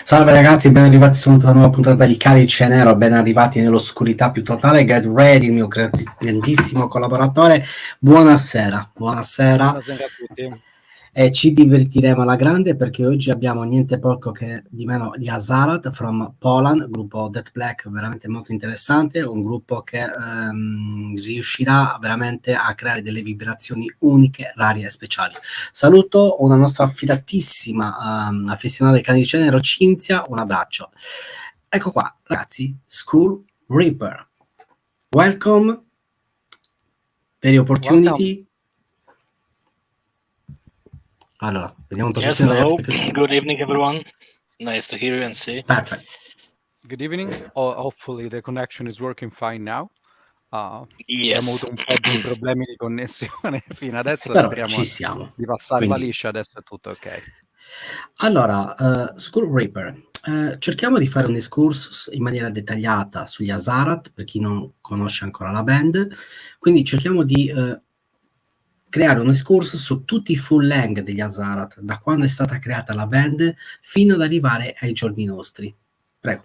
Salve ragazzi, ben arrivati su una nuova puntata di Calice Nero, ben arrivati nell'oscurità più totale. Get ready, il mio grandissimo collaboratore. Buonasera. Buonasera a tutti. E ci divertiremo alla grande perché oggi abbiamo niente poco che di meno di Azarath from Poland, gruppo Death Black veramente molto interessante, un gruppo che riuscirà veramente a creare delle vibrazioni uniche, rare e speciali. Saluto una nostra affidatissima affezionata del Calice Nero, Cinzia, un abbraccio. Ecco qua, ragazzi, School Reaper. Welcome, very opportunity. Allora, vediamo un Yes, pochettino. hello. Good evening, everyone. Nice to hear you and see. Perfect. Good evening. Hopefully the connection is working fine now. Yes. Abbiamo avuto un po' di problemi di connessione fino adesso, Però speriamo ci siamo. di passarla Quindi liscia, adesso è tutto ok. Allora, School Reaper, cerchiamo di fare un excursus in maniera dettagliata sugli Azarath, per chi non conosce ancora la band, quindi cerchiamo di creare un excursus su tutti i full length degli Azarath, da quando è stata creata la band fino ad arrivare ai giorni nostri. Prego.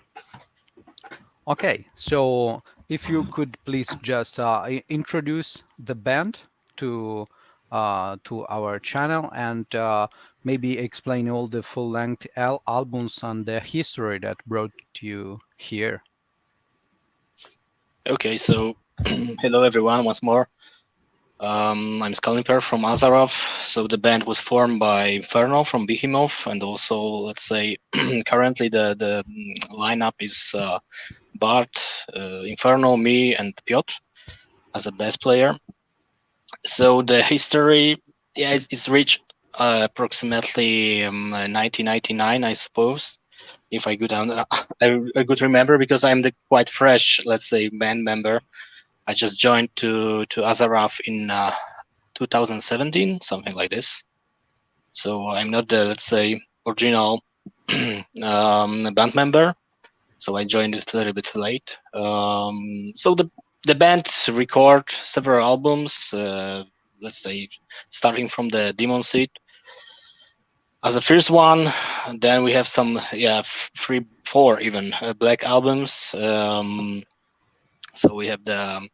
Okay, so if you could please just introduce the band to our channel and maybe explain all the full-length albums and the history that brought you here. Okay, so hello everyone once more. I'm Scalimper from Azarath. So the band was formed by Inferno from Behemoth, and also, let's say, currently the lineup is Bart, Inferno, me, and Piotr as a bass player. So the history, yeah, it's reached approximately 1999, I suppose, if I could I could remember, because I'm the quite fresh, let's say, band member. I just joined to Azarath in 2017, something like this. So I'm not the, let's say, original band member. So I joined it a little bit late. So the band record several albums, let's say, starting from the Demon Seed as the first one. Then we have some, four even black albums. So we have the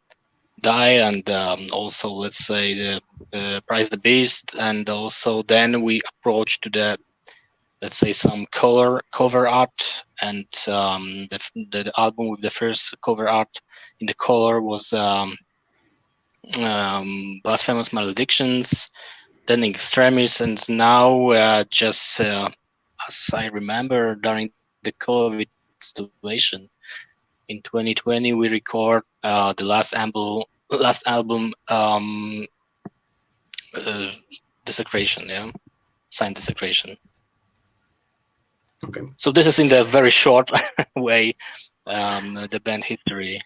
Die and also, let's say, the Price the Beast, and also then we approach to the, let's say, some cover art, and the album with the first cover art in the color was Blasphemous Maledictions, then Extremis, and now just as I remember, during the COVID situation in 2020, we record the last album, Desecration, Sign Desecration. Okay. So this is in the very short way the band history.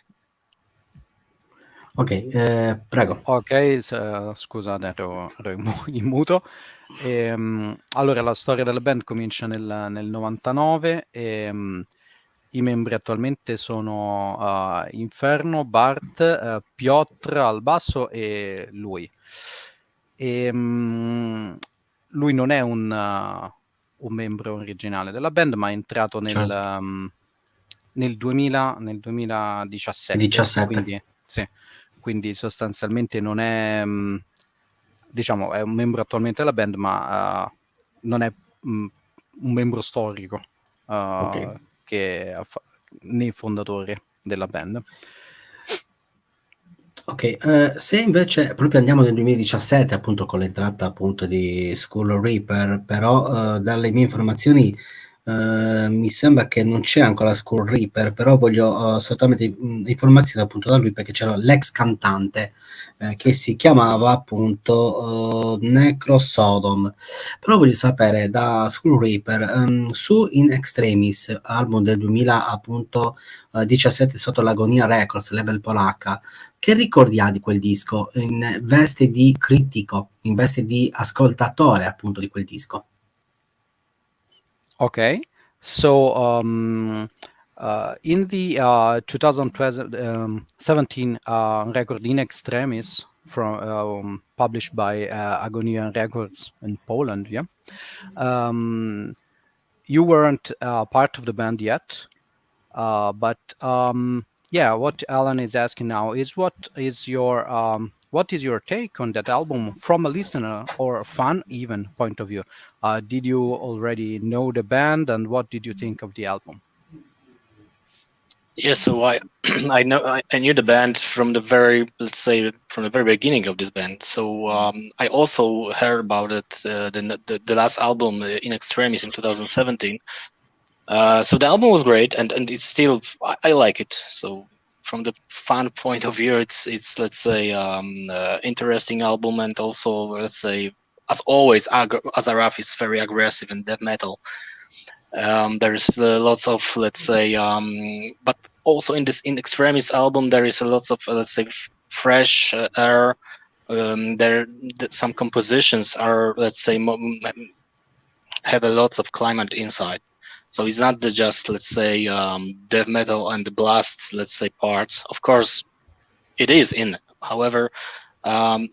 Ok, prego. Ok, scusate, ero in muto. Allora, la storia della band comincia nel 99 e i membri attualmente sono Inferno, Bart, Piotr al basso e lui. Lui non è un membro originale della band, ma è entrato nel 2017. Quindi sostanzialmente non è, diciamo, è un membro attualmente della band, ma non è un membro storico che né fondatore della band. Ok, se invece proprio andiamo nel 2017, appunto con l'entrata appunto di School Reaper, però dalle mie informazioni mi sembra che non c'è ancora School Reaper, però voglio soltanto informazioni appunto da lui, perché c'era l'ex cantante che si chiamava appunto Necrosodom. Però voglio sapere da School Reaper, su In Extremis, album del 2017 sotto l'Agonia Records, label polacca, che ricordi ha di quel disco in veste di critico, in veste di ascoltatore appunto di quel disco? Okay, so in the 2017 record In Extremis, from published by Agonia Records in Poland, you weren't part of the band yet, but yeah, what Alan is asking now is what is your take on that album from a listener or a fan even point of view? Did you already know the band, and what did you think of the album? Yeah, so I I knew the band from the very beginning of this band. So I also heard about it the last album In Extremis in 2017. So the album was great, and it's still I like it. So from the fan point of view, it's let's say interesting album, and also let's say as always Azarath is very aggressive in death metal. There's lots of let's say but also in this In Extremis album there is a lots of let's say fresh air. Some compositions are let's say have a lots of climate inside, so it's not just let's say death metal and the blasts let's say parts. Of course it is in, however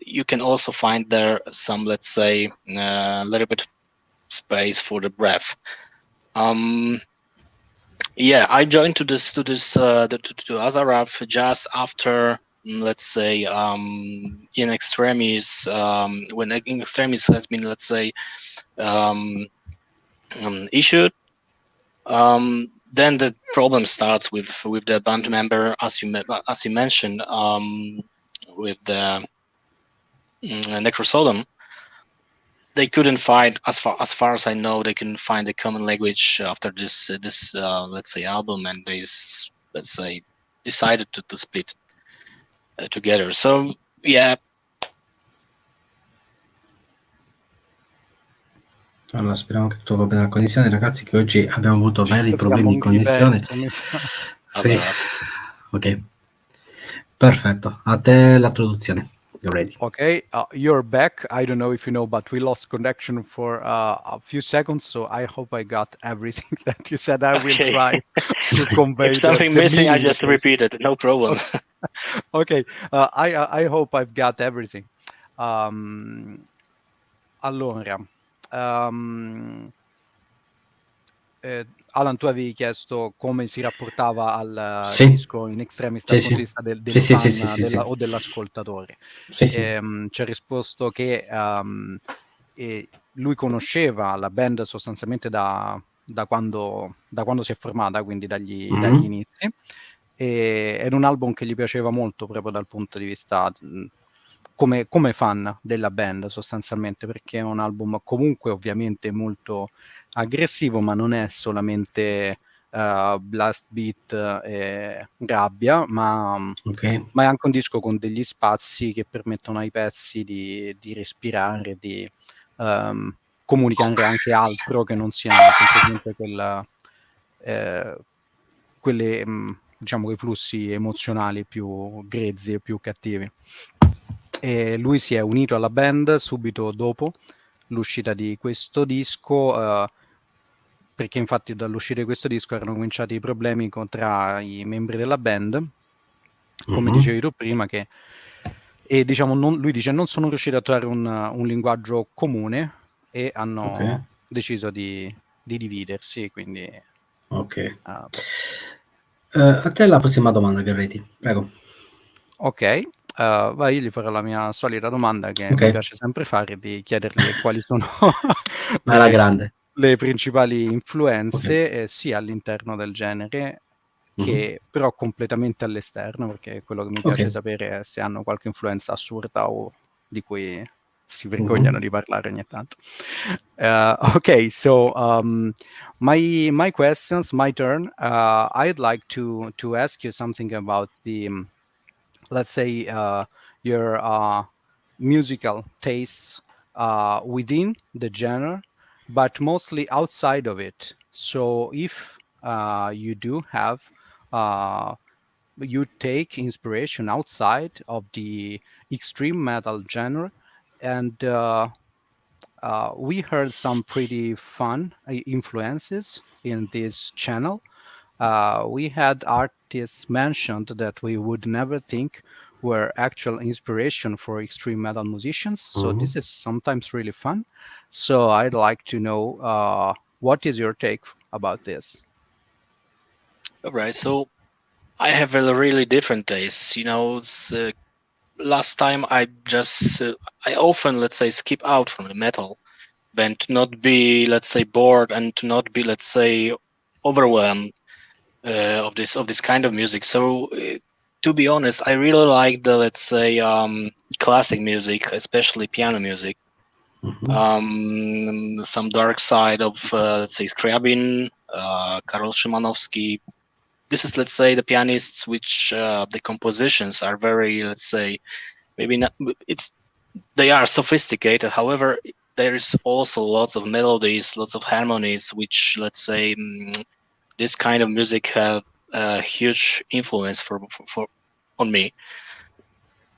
you can also find there some let's say a little bit space for the breath. Yeah, I joined to Azarath just after let's say In Extremis, when In Extremis has been let's say issued. Then the problem starts with the band member, as you mentioned, with the Necrosodom. They couldn't find, as far as I know, they couldn't find a common language after this let's say album, and they let's say decided to split together. So yeah. Allora, speriamo che tutto va bene la connessione, ragazzi, che oggi abbiamo avuto veri problemi di connessione. Sì. Ok, perfetto, a te la traduzione. You're ready. Okay, you're back. I don't know if you know, but we lost connection for a few seconds, so I hope I got everything that you said. I will try to convey. If something missing, I just repeat it. No problem. Okay, I hope I've got everything. Allora, Alan, tu avevi chiesto come si rapportava al disco In Extremis dal punto di vista del fan o dell'ascoltatore. Ci ha risposto che lui conosceva la band sostanzialmente da quando si è formata, quindi dagli inizi, e è un album che gli piaceva molto proprio dal punto di vista come fan della band sostanzialmente, perché è un album comunque ovviamente molto aggressivo, ma non è solamente blast beat e rabbia, ma è anche un disco con degli spazi che permettono ai pezzi di respirare, di comunicare anche altro che non sia semplicemente quelle diciamo quei flussi emozionali più grezzi e più cattivi. E lui si è unito alla band subito dopo l'uscita di questo disco, perché infatti dall'uscita di questo disco erano cominciati i problemi tra i membri della band, come dicevi tu prima, e diciamo lui dice non sono riusciti a trovare un linguaggio comune e hanno deciso di dividersi, quindi a te la prossima domanda, Garretti, prego. Ok, io gli farò la mia solita domanda che mi piace sempre fare, di chiedergli quali sono le principali influenze sia all'interno del genere che però completamente all'esterno, perché quello che mi piace sapere è se hanno qualche influenza assurda o di cui si vergognano di parlare ogni tanto. Okay, so my questions, my turn. I'd like to ask you something about the let's say your musical tastes within the genre, but mostly outside of it. So if you do have you take inspiration outside of the extreme metal genre, and we heard some pretty fun influences in this channel. We had artists mentioned that we would never think were actual inspiration for extreme metal musicians. So this is sometimes really fun. So I'd like to know what is your take about this? All right, so I have a really different taste. Last time I often, let's say, skip out from the metal band to not be, let's say, bored and to not be, let's say, overwhelmed of this kind of music. So to be honest, I really like the, let's say, classic music, especially piano music. Some dark side of, let's say, Scriabin, Karol Szymanowski. This is, let's say, the pianists which the compositions are very, let's say, maybe not. They are sophisticated. However, there is also lots of melodies, lots of harmonies, which, let's say, this kind of music have a huge influence on me.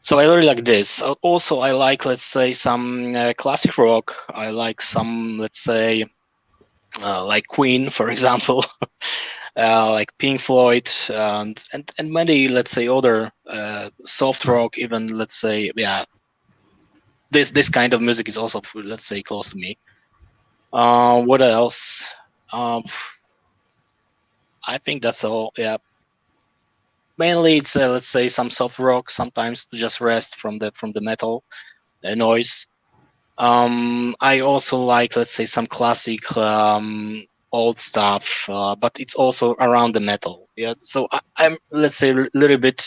So I really like this. Also, I like, let's say, some classic rock. I like some, let's say, like Queen, for example, like Pink Floyd, and many, let's say, other soft rock. Even, let's say, this kind of music is also, let's say, close to me. What else? I think that's all. Yeah. Mainly, it's let's say some soft rock. Sometimes to just rest from the metal noise. I also like, let's say, some classic old stuff, but it's also around the metal. Yeah. So I'm, let's say, a little bit,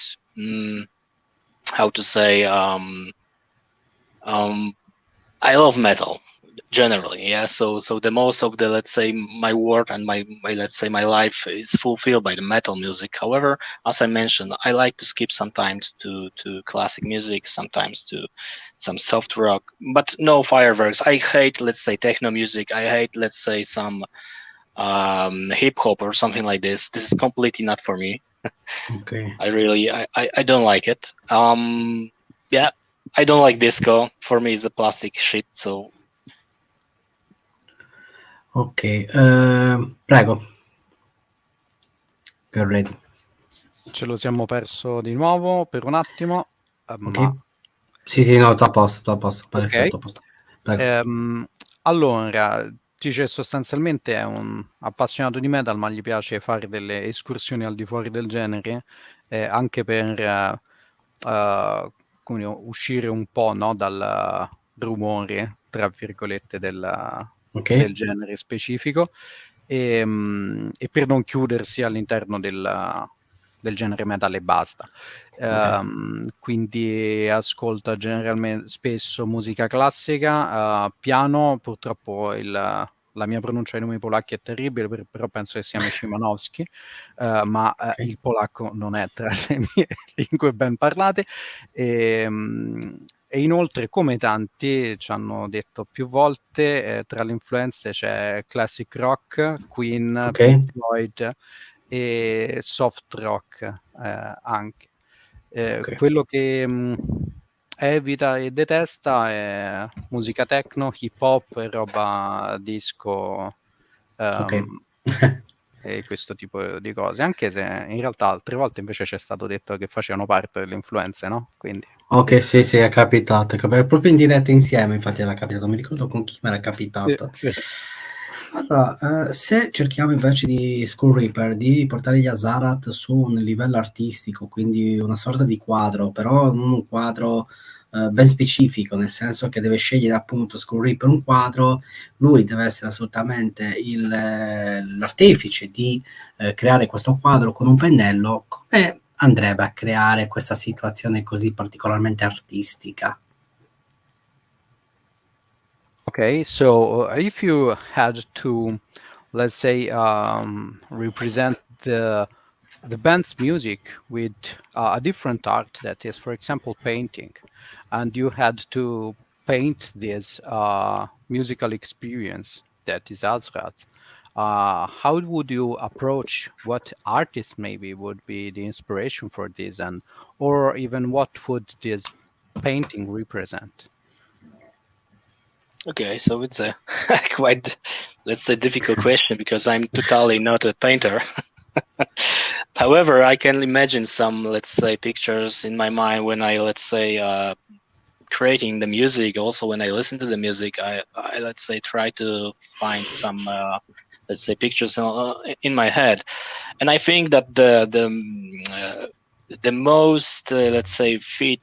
how to say, I love metal generally. Yeah. So the most of the, let's say, my work and my let's say my life is fulfilled by the metal music. However, as I mentioned, I like to skip sometimes to classic music, sometimes to some soft rock, but no fireworks. I hate, let's say, techno music. I hate, let's say, some hip hop or something like this. This is completely not for me. Okay. I don't like it. Yeah, I don't like disco. For me, it's a plastic shit. So. Ok, prego. You're ready. Ce lo siamo perso di nuovo per un attimo. Ok. Sì, no, tutto a posto, pare okay. tutto a posto. Prego. Allora, dice sostanzialmente è un appassionato di metal, ma gli piace fare delle escursioni al di fuori del genere, anche per come uscire un po', no, dal rumore, tra virgolette, del genere specifico, e per non chiudersi all'interno del genere metal e basta. Quindi ascolta generalmente spesso musica classica, piano. Purtroppo la mia pronuncia dei nomi polacchi è terribile, però penso che sia Szymanowski, ma il polacco non è tra le mie lingue ben parlate. E inoltre, come tanti ci hanno detto più volte, tra le influenze c'è classic rock, Queen, Pink Floyd e soft rock anche. Quello che evita e detesta è musica techno, hip hop e roba disco, e questo tipo di cose, anche se in realtà altre volte invece c'è stato detto che facevano parte delle influenze, no? Quindi ok, sì, è capitato, proprio in diretta insieme, infatti era capitato, mi ricordo con chi mi era capitato. Sì. Allora, se cerchiamo invece di Skull Reaper di portare gli Azarath su un livello artistico, quindi una sorta di quadro, però non un quadro ben specifico, nel senso che deve scegliere appunto Skull Reaper un quadro, lui deve essere assolutamente l'artefice di creare questo quadro con un pennello. Come andrebbe a creare questa situazione così particolarmente artistica? Okay, so if you had to, let's say, represent the band's music with a different art, that is, for example, painting, and you had to paint this musical experience that is Azarath, how would you approach what artist maybe would be the inspiration for this, and or even what would this painting represent? Okay, so it's a quite, let's say, difficult question because I'm totally not a painter. However, I can imagine some, let's say, pictures in my mind when I, let's say, creating the music, also when I listen to the music, I let's say try to find some let's say pictures in my head, and I think that the most let's say fit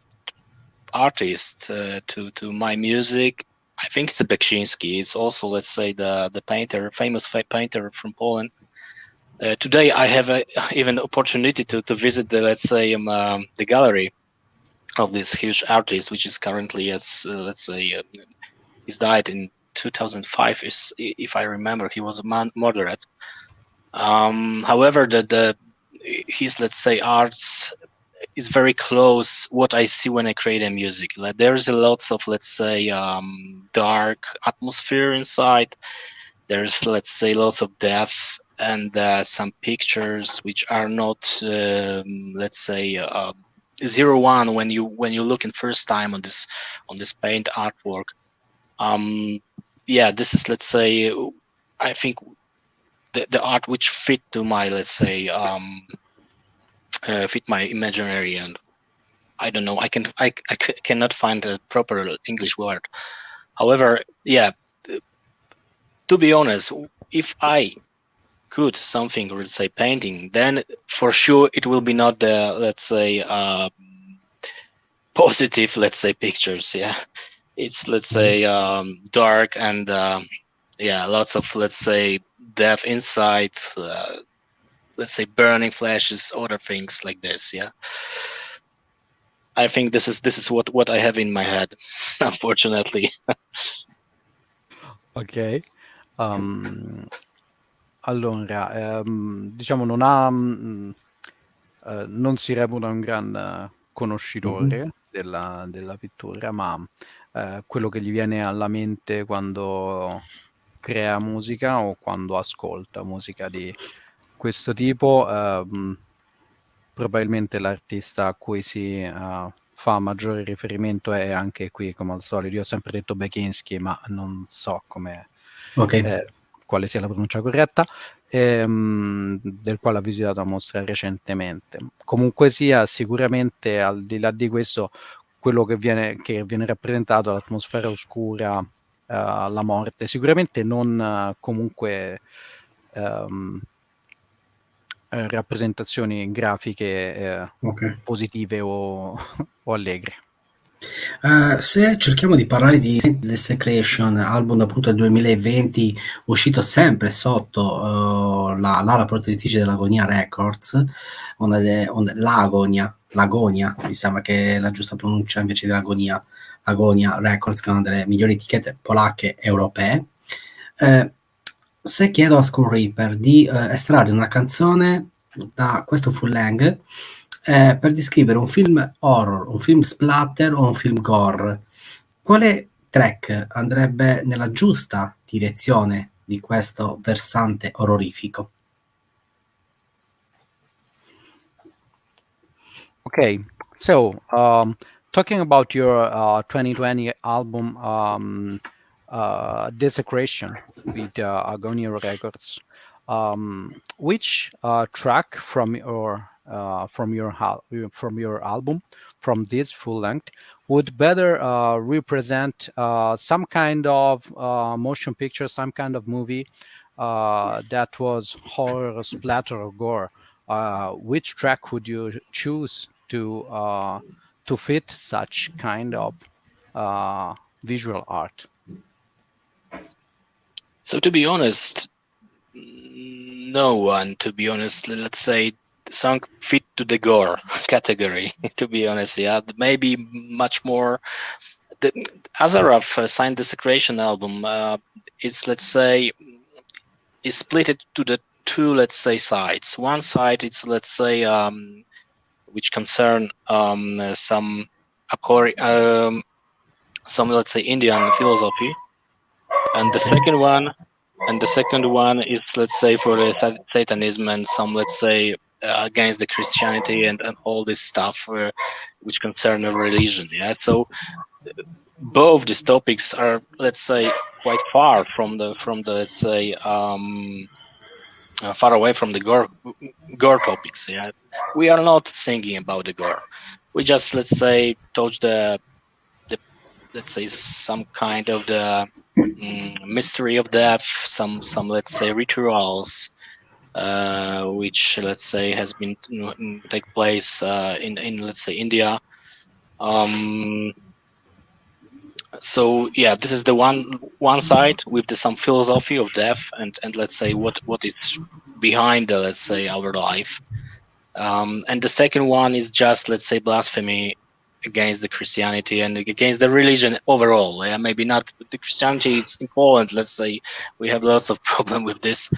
artist to my music, I think it's Beksiński. It's also, let's say, the painter, famous painter from Poland. Today I have even opportunity to visit the, let's say, the gallery of this huge artist, which is currently, let's say, he's died in 2005. If I remember, he was murdered. However, his, let's say, arts is very close what I see when I create a music. Like there's a lots of, let's say, dark atmosphere inside. There's, let's say, lots of depth, and some pictures which are not let's say 0-1 when you look in first time on this paint artwork. Yeah, this is, let's say, I think the art which fit to my, let's say, fit my imaginary, and I don't know, I cannot find a proper English word. However, yeah, to be honest, if I could something, let's say, painting, then for sure it will be not the, let's say, positive, let's say, pictures. Yeah, it's, let's say, dark, and yeah, lots of, let's say, depth inside, let's say, burning flashes, other things like this. Yeah, I think this is what I have in my head, unfortunately. Ok. Allora, diciamo non si reputa un gran conoscitore della pittura, ma quello che gli viene alla mente quando crea musica o quando ascolta musica di questo tipo, probabilmente l'artista a cui si fa maggiore riferimento è anche qui, come al solito. Io ho sempre detto Beksiński, ma non so quale sia la pronuncia corretta, del quale ha visitato una mostra recentemente. Comunque sia, sicuramente al di là di questo, quello che viene rappresentato, l'atmosfera oscura, la morte, sicuramente non comunque rappresentazioni grafiche positive o allegre. Se cerchiamo di parlare di Desecration, album appunto del 2020, uscito sempre sotto l'ala protettrice dell'Agonia Records, l'Agonia, mi sembra che è la giusta pronuncia invece dell'Agonia, Agonia Records, che è una delle migliori etichette polacche europee. Se chiedo a Skull Reaper di estrarre una canzone da questo full length per descrivere un film horror, un film splatter o un film gore, quale track andrebbe nella giusta direzione di questo versante orrorifico? Okay, so talking about your 2020 album Desecration with Agonia Records, which track from your album, from this full length, would better represent some kind of motion picture, some kind of movie that was horror, splatter, or gore? Which track would you choose to fit such kind of visual art? So to be honest, no one, to be honest, let's say, song fit to the gore category, to be honest. Yeah, maybe much more. The Azarath signed Desecration album is, let's say, is split it to the two, let's say, sides. One side, it's, let's say, which concern some let's say, Indian philosophy, and the second one is, let's say, for the Satanism and some, let's say, against the Christianity and all this stuff which concern the religion. Yeah, so both these topics are, let's say, quite far from the let's say, far away from the gore topics. Yeah, we are not thinking about the gore. We just, let's say, touch the let's say some kind of the mystery of death, some let's say rituals, which let's say has been take place in let's say India. So yeah, this is the one side with some philosophy of death and let's say what is behind the, let's say, our life. And the second one is just, let's say, blasphemy against the Christianity and against the religion overall. Yeah, maybe not the Christianity is in Poland. Let's say we have lots of problem with this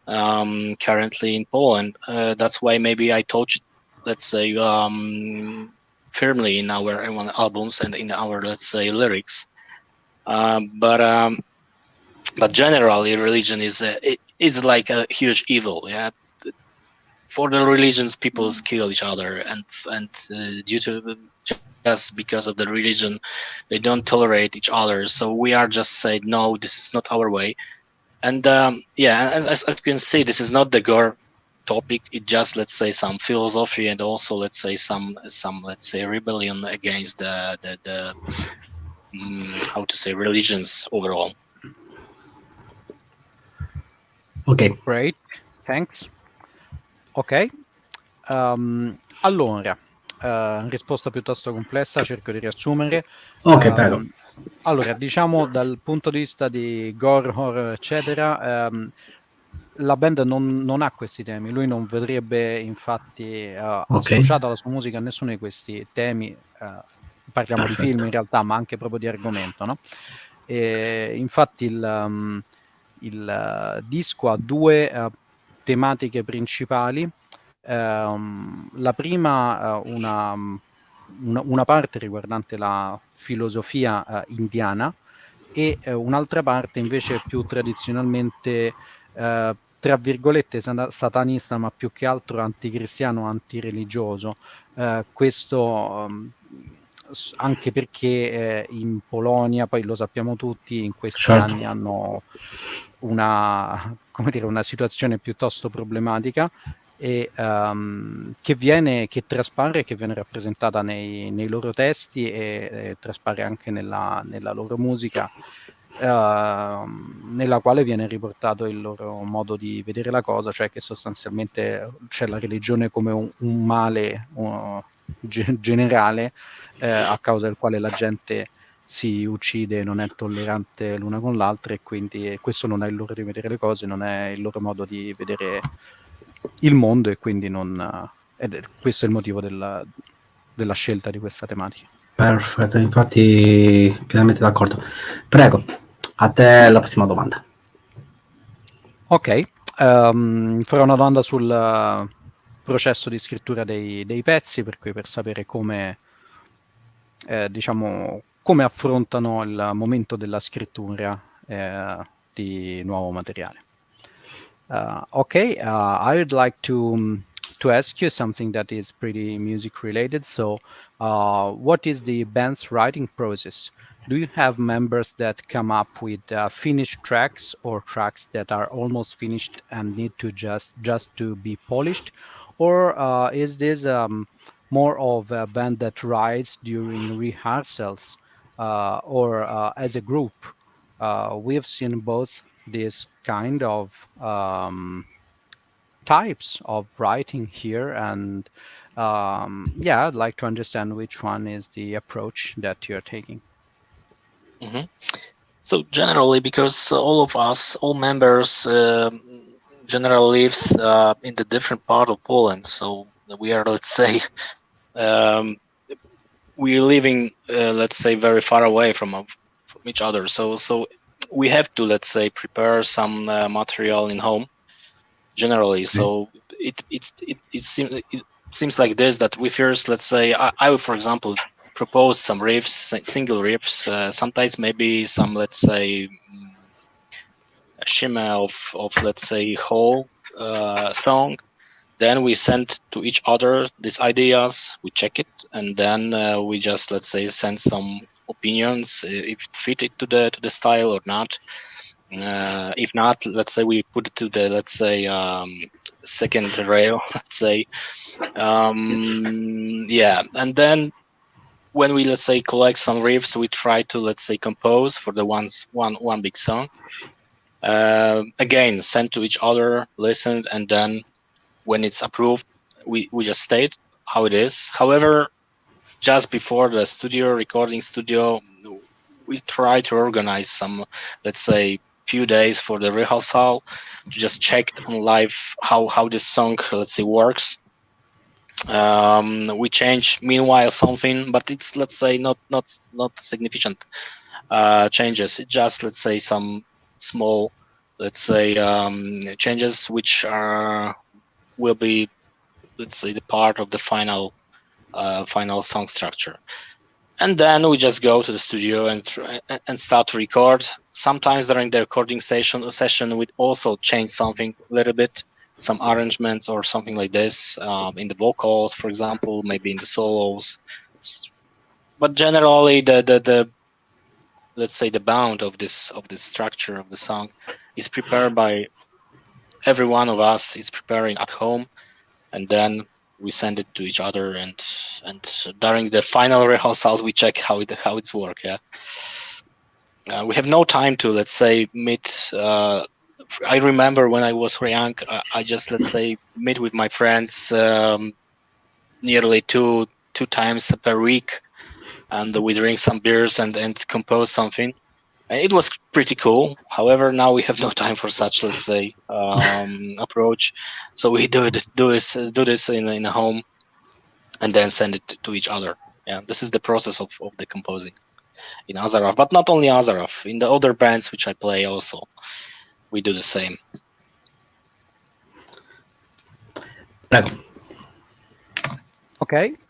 currently in Poland. That's why maybe I touched, let's say, firmly in our albums and in our, let's say, lyrics. But generally, religion is like a huge evil. Yeah, for the religions, people kill each other, and due to just because of the religion, they don't tolerate each other. So we are just saying, no, this is not our way. And yeah, as you can see, this is not the gore topic. It just, let's say, some philosophy and also, let's say, some let's say rebellion against the how to say, religions overall. Ok. Great, thanks. Ok, allora, risposta piuttosto complessa, cerco di riassumere. Ok, prego. Allora, diciamo dal punto di vista di gore, horror, eccetera, la band non ha questi temi, lui non vedrebbe infatti associata la sua musica a nessuno di questi temi, parliamo di film in realtà, ma anche proprio di argomento, no? E infatti il disco ha due tematiche principali. La prima, una parte riguardante la filosofia indiana e un'altra parte invece più tradizionalmente tra virgolette satanista, ma più che altro anticristiano, antireligioso. Questo anche perché in Polonia, poi lo sappiamo tutti, in questi anni hanno una situazione piuttosto problematica e che traspare, che viene rappresentata nei loro testi e traspare anche nella loro musica, nella quale viene riportato il loro modo di vedere la cosa, cioè che sostanzialmente c'è la religione come un male generale a causa del quale la gente si uccide, non è tollerante l'una con l'altra, e quindi questo non è il loro di vedere le cose, non è il loro modo di vedere il mondo, e quindi questo è il motivo della scelta di questa tematica. Perfetto, infatti pienamente d'accordo. Prego, a te la prossima domanda. Ok, farò una domanda sul processo di scrittura dei pezzi, per sapere come come affrontano il momento della scrittura di nuovo materiale. I would like to ask you something that is pretty music related. So, what is the band's writing process? Do you have members that come up with finished tracks or tracks that are almost finished and need to just to be polished, or is this more of a band that writes during rehearsals or as a group? We have seen both this kind of types of writing here, and yeah, I'd like to understand which one is the approach that you're taking. So generally, because all members generally lives in the different part of Poland, so we are, let's say, we're living, let's say, very far away from each other. So we have to, let's say, prepare some material in home generally. So it seems like this, that we first, let's say, I would, for example, propose some riffs, single riffs, sometimes maybe some, let's say, a shimmer of let's say, whole song. Then we send to each other these ideas, we check it, and then we just, let's say, send some opinions if it fit it to the style or not. If not, let's say we put it to the, let's say, second rail, let's say. Yeah, and then when we, let's say, collect some riffs, we try to, let's say, compose for the one big song. Again, send to each other, listened, and then when it's approved, we just state how it is. However, just before the recording studio, we try to organize some, let's say, few days for the rehearsal to just check on live how this song, let's say, works. We change meanwhile something, but it's, let's say, not significant changes. It just, let's say, some small, let's say, changes which will be, let's say, the part of the final song structure. And then we just go to the studio and start to record. Sometimes during the recording session, we also change something a little bit, some arrangements or something like this, in the vocals, for example, maybe in the solos. But generally, the let's say the bound of this structure of the song is prepared by every one of us. It's preparing at home, and then we send it to each other, and during the final rehearsals we check how it's work. Yeah, we have no time to, let's say, meet. I remember when I was young, I just, let's say, meet with my friends nearly two times per week, and we drink some beers and compose something. It was pretty cool. However, now we have no time for such, let's say, approach. So we do this in a home, and then send it to each other. Yeah, this is the process of the composing in Azarath, but not only Azarath. In the other bands which I play also, we do the same. Prego. Ok.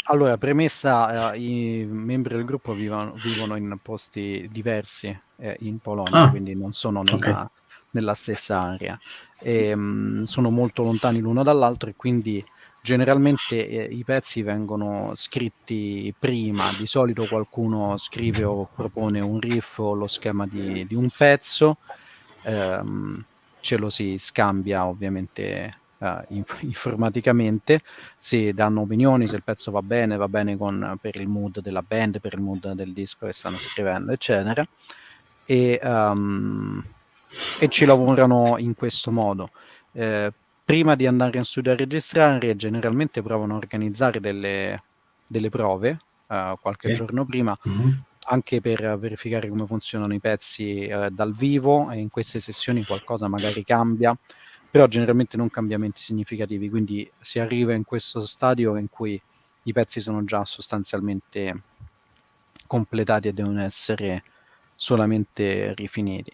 Allora, premessa, i membri del gruppo vivono in posti diversi in Polonia, quindi non sono nella stessa area. Sono molto lontani l'uno dall'altro, e quindi generalmente i pezzi vengono scritti prima. Di solito qualcuno scrive o propone un riff o lo schema di un pezzo, ce lo si scambia ovviamente informaticamente, si danno opinioni, se il pezzo va bene per il mood della band, per il mood del disco che stanno scrivendo, eccetera, e ci lavorano in questo modo. Prima di andare in studio a registrare, generalmente provano a organizzare delle prove qualche giorno prima, anche per verificare come funzionano i pezzi dal vivo, e in queste sessioni qualcosa magari cambia, però generalmente non cambiamenti significativi, quindi si arriva in questo stadio in cui i pezzi sono già sostanzialmente completati e devono essere solamente rifiniti.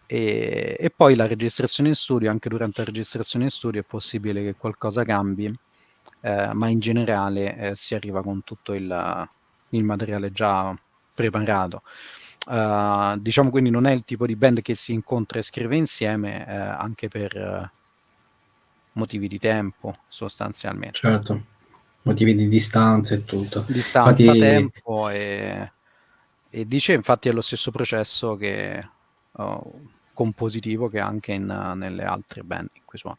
E poi la registrazione in studio, anche durante la registrazione in studio è possibile che qualcosa cambi, ma in generale si arriva con tutto il materiale già preparato. Diciamo, quindi non è il tipo di band che si incontra e scrive insieme, anche per motivi di tempo, sostanzialmente. Certo, motivi di distanza e tutto. Distanza, Infatti, tempo e dice, infatti è lo stesso processo che compositivo che anche nelle altre band in cui suona.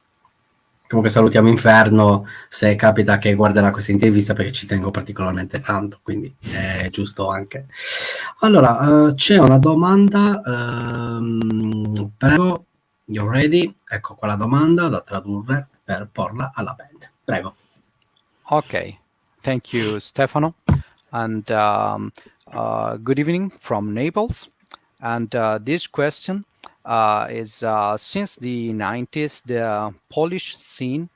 comunque salutiamo Inferno se capita che guarderà questa intervista, perché ci tengo particolarmente tanto, quindi è giusto anche. Allora, c'è una domanda, prego, you're ready, ecco qua la domanda da tradurre per porla alla band, prego. Okay, thank you, Stefano, and good evening from Naples. And this question is, since the 90s, the Polish scene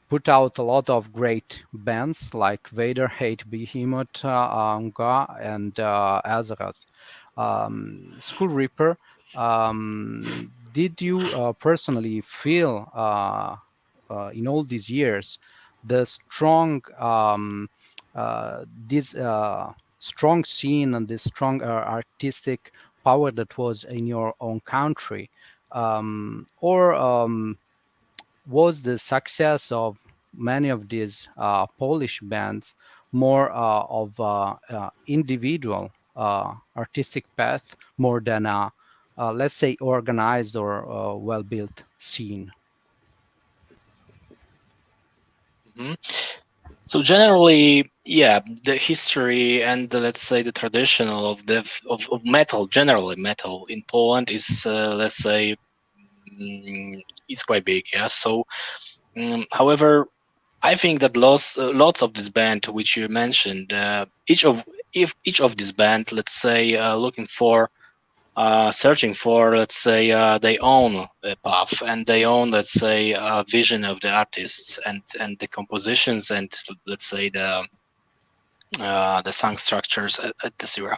put out a lot of great bands like Vader, Hate, Behemoth, Nga, and Azarath. School Reaper, did you personally feel in all these years the strong strong scene and this strong artistic power that was in your own country, or was the success of many of these Polish bands more of individual artistic path, more than a let's say organized or well-built scene? So generally, yeah, the history and let's say the traditional of metal, generally metal in Poland is let's say it's quite big. Yeah. So, however, I think that lots of this band which you mentioned, each of this band, let's say, looking for, searching for, let's say, their own path and their own, let's say, vision of the artists and the compositions and let's say the song structures at this era.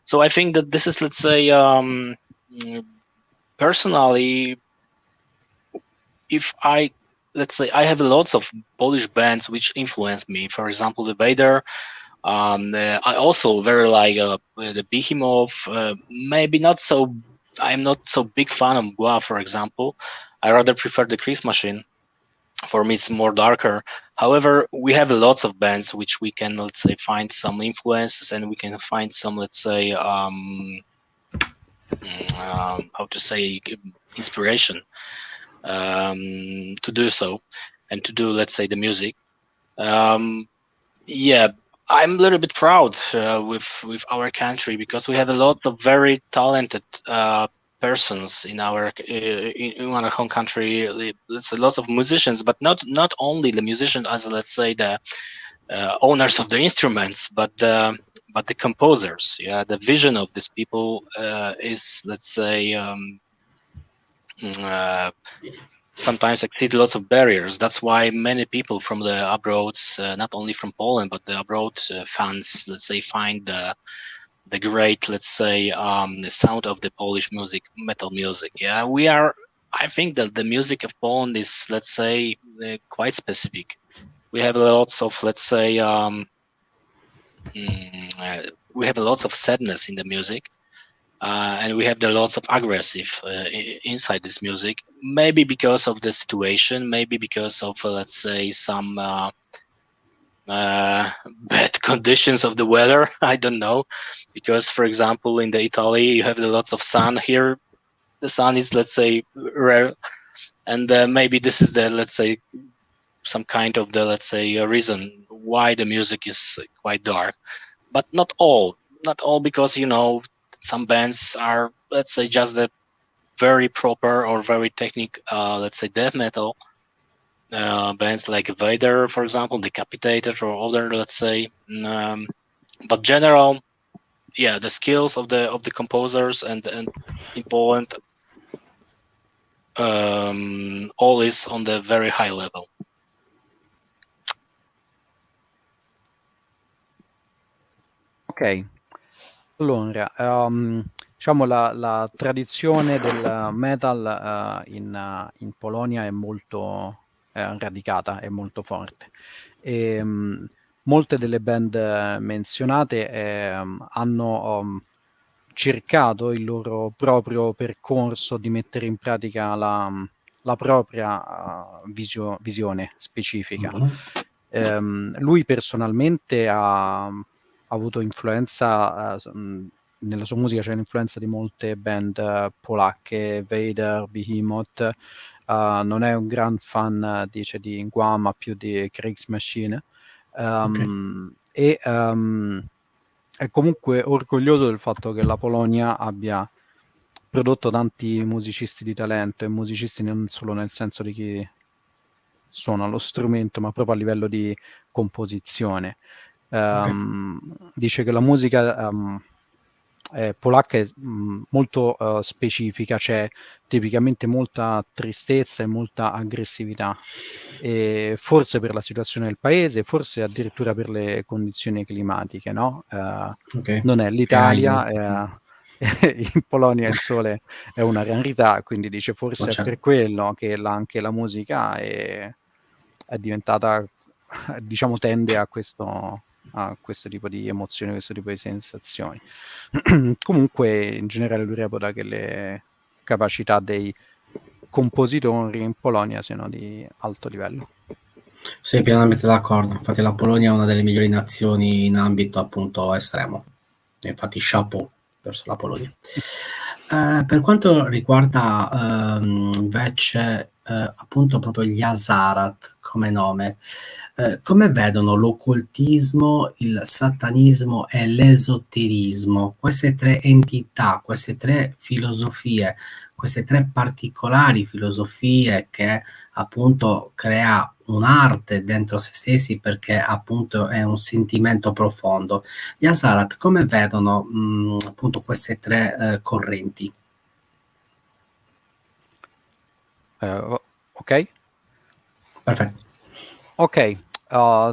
So I think that this is, let's say, personally, if let's say I have lots of Polish bands which influence me. For example, the Vader. I also very like the Behemoth. Maybe not so. I'm not so big fan of Gua, for example. I rather prefer the Krieg Machine. For me, it's more darker. However, we have lots of bands which we can, let's say, find some influences and we can find some, let's say, how to say, inspiration to do so and to do, let's say, the music. Yeah, I'm a little bit proud with our country because we have a lot of very talented persons in our home country. Let's say lots of musicians, but not only the musicians as, let's say, the owners of the instruments, but the composers. Yeah, the vision of these people is, let's say, sometimes exceed lots of barriers. That's why many people from the abroad, not only from Poland, but the abroad fans, let's say, find the great, let's say, the sound of the Polish music, metal music. Yeah, I think that the music of Poland is, let's say, quite specific. We have lots of, let's say, we have lots of sadness in the music. And we have lots of aggressive inside this music, maybe because of the situation, maybe because of, let's say, some bad conditions of the weather. I don't know, because, for example, in the Italy, you have lots of sun. Here, the sun is, let's say, rare, and maybe this is the, let's say, some kind of the, let's say, reason why the music is quite dark, but not all, because, you know, some bands are, let's say, just the very proper or very technical, let's say, death metal bands like Vader, for example, Decapitated, or other, let's say. But general, yeah, the skills of the composers and in Poland, all is on the very high level. Ok. Allora, diciamo la tradizione del metal in Polonia è molto radicata, è molto forte. E, molte delle band menzionate hanno cercato il loro proprio percorso di mettere in pratica la propria visione specifica. Lui personalmente ha avuto influenza, nella sua musica c'è l'influenza di molte band polacche, Vader, Behemoth. Non è un gran fan, dice, di Guam, ma più di Krieg Machine. E è comunque orgoglioso del fatto che la Polonia abbia prodotto tanti musicisti di talento, e musicisti non solo nel senso di chi suona lo strumento, ma proprio a livello di composizione. Dice che la musica polacca è molto specifica, c'è tipicamente molta tristezza e molta aggressività, e forse per la situazione del paese, forse addirittura per le condizioni climatiche, no? Non è l'Italia, in Polonia il sole è una rarità, quindi dice forse è per quello che anche la musica è diventata, diciamo, tende a questo tipo di emozioni, questo tipo di sensazioni. Comunque in generale lui reputa che le capacità dei compositori in Polonia siano di alto livello. Sì, pienamente d'accordo. Infatti la Polonia è una delle migliori nazioni in ambito, appunto, estremo. E infatti chapeau verso la Polonia. Per quanto riguarda invece appunto proprio gli Azarath come nome, come vedono l'occultismo, il satanismo e l'esoterismo, queste tre entità, queste tre filosofie, queste tre particolari filosofie che appunto crea un'arte dentro se stessi perché appunto è un sentimento profondo. Gli Azarath come vedono appunto queste tre correnti? Okay. Perfetto. Okay.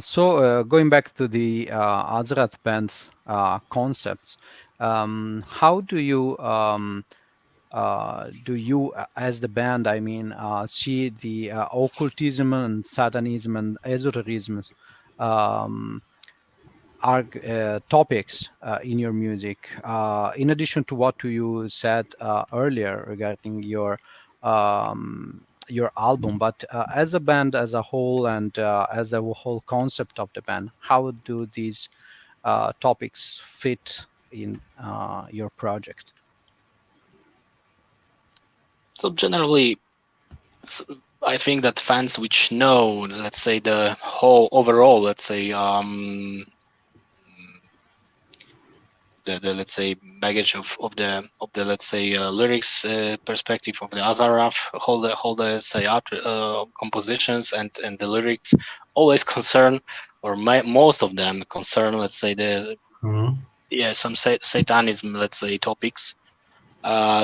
So going back to the Azarath band's concepts, how do you as the band, I mean, see the occultism and satanism and esoterism are topics in your music, in addition to what you said earlier regarding your album, but as a band as a whole and as a whole concept of the band, how do these topics fit in your project? So generally, I think that fans which know, let's say, the whole overall, let's say, the let's say baggage of the let's say lyrics perspective of the Azarath, whole the say compositions and the lyrics always concern, or most of them concern, let's say the some satanism, let's say, topics.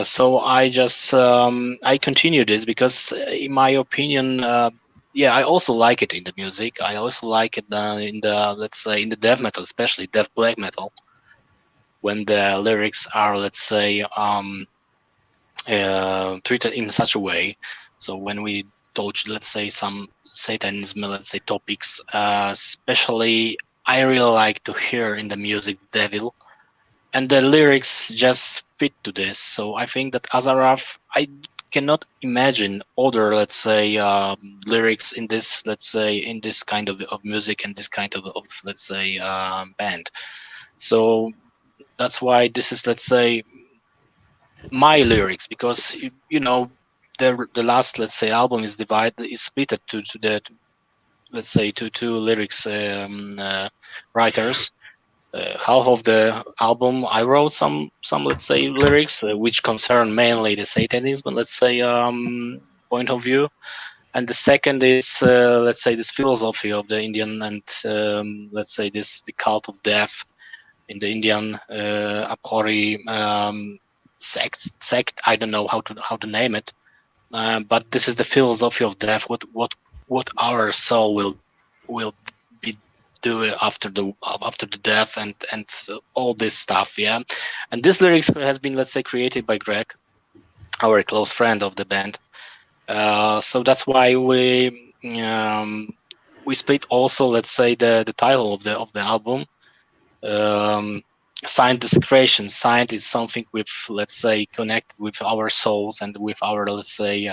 So I just I continue this because in my opinion, I also like it in the music. I also like it in the, let's say, in the death metal, especially death black metal, when the lyrics are, let's say, treated in such a way. So when we touch, let's say, some satanism, let's say, topics, especially I really like to hear in the music devil, and the lyrics just fit to this. So I think that Azarath, I cannot imagine other, let's say, lyrics in this, let's say, in this kind of music and this kind of let's say, band. So that's why this is, let's say, my lyrics, because you know the last, let's say, album is split to the, let's say, to two lyrics writers. Half of the album I wrote some let's say lyrics which concern mainly the satanism, let's say, point of view, and the second is let's say this philosophy of the Indian and let's say the cult of death in the Indian Apori sect. I don't know how to name it, but this is the philosophy of death. What our soul will be doing after the death and all this stuff. Yeah, and this lyrics has been, let's say, created by Krieg, our close friend of the band. So that's why we split also, let's say, the title of the album. Signed desecration. Signed is something with, let's say, connect with our souls and with our, let's say,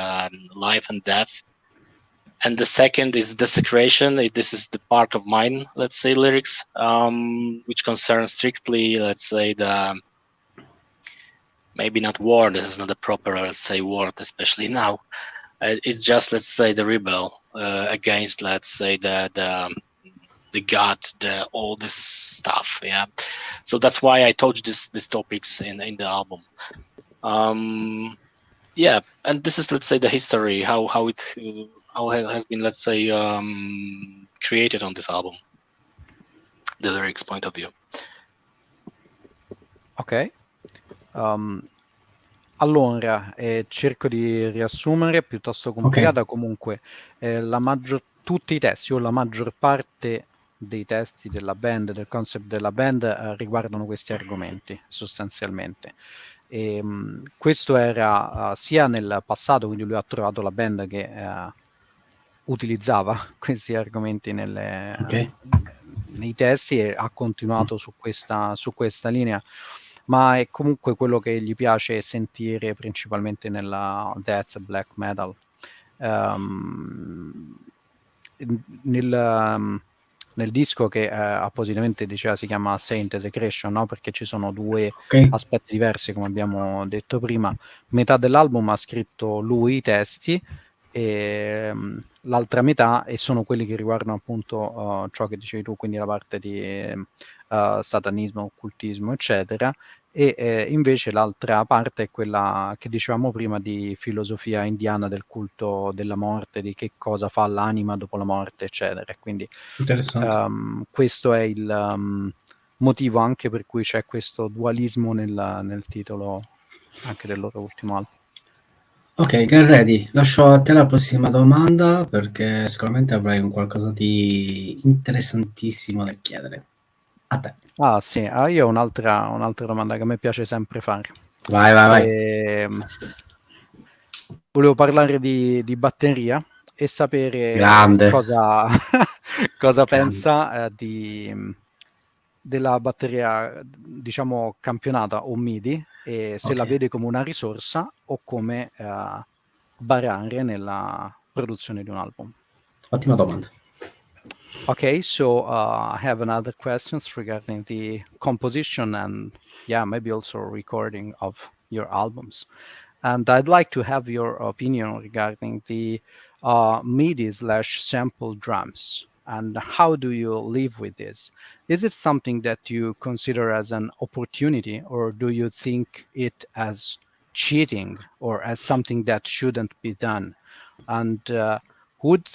life and death. And the second is desecration. This is the part of mine, let's say, lyrics, which concerns strictly, let's say, the maybe not war. This is not a proper, let's say, word, especially now. It's just, let's say, the rebel against, let's say, the God, all this stuff. Yeah, so that's why I touched these topics in the album. Yeah, and this is, let's say, the history, how it has been, let's say, created on this album, the lyrics point of view. Ok. Allora, cerco di riassumere, piuttosto complicata. Okay. Comunque tutti i testi o la maggior parte dei testi della band, del concept della band, riguardano questi argomenti sostanzialmente. E, questo era sia nel passato, quindi lui ha trovato la band che utilizzava questi argomenti nei testi e ha continuato su questa linea, ma è comunque quello che gli piace sentire principalmente nella death black metal. Nel disco che appositamente diceva si chiama Saint Execration, no? Perché ci sono due aspetti diversi, come abbiamo detto prima. Metà dell'album ha scritto lui i testi e l'altra metà e sono quelli che riguardano appunto ciò che dicevi tu, quindi la parte di satanismo, occultismo, eccetera, e invece l'altra parte è quella che dicevamo prima di filosofia indiana del culto della morte, di che cosa fa l'anima dopo la morte, eccetera. Quindi questo è il motivo anche per cui c'è questo dualismo nel titolo anche del loro ultimo album. Ok, Garredi, lascio a te la prossima domanda perché sicuramente avrai un qualcosa di interessantissimo da chiedere. A te. Ah sì, io ho un'altra domanda che a me piace sempre fare. Vai. Volevo parlare di batteria e sapere Grande. cosa pensa della batteria, diciamo, campionata o MIDI, e se la vede come una risorsa o come barriere nella produzione di un album. Ottima domanda. Okay, so I have another questions regarding the composition and maybe also recording of your albums. And I'd like to have your opinion regarding the MIDI/sample drums, and how do you live with this? Is it something that you consider as an opportunity, or do you think it as cheating or as something that shouldn't be done? And would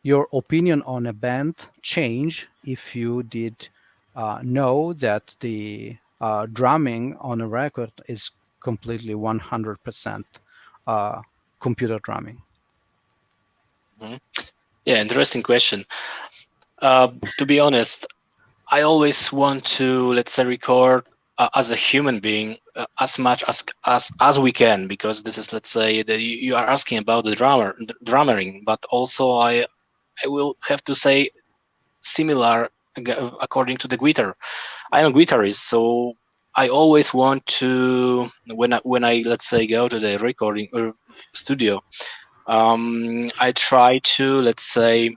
your opinion on a band change if you did know that the drumming on a record is completely 100% computer drumming? Yeah, interesting question. To be honest, I always want to, let's say, record as a human being as much as we can, because this is, let's say, you are asking about the drumming, but also I will have to say similar according to the guitar. I'm a guitarist, so I always want to, when I let's say go to the recording studio, I try to, let's say,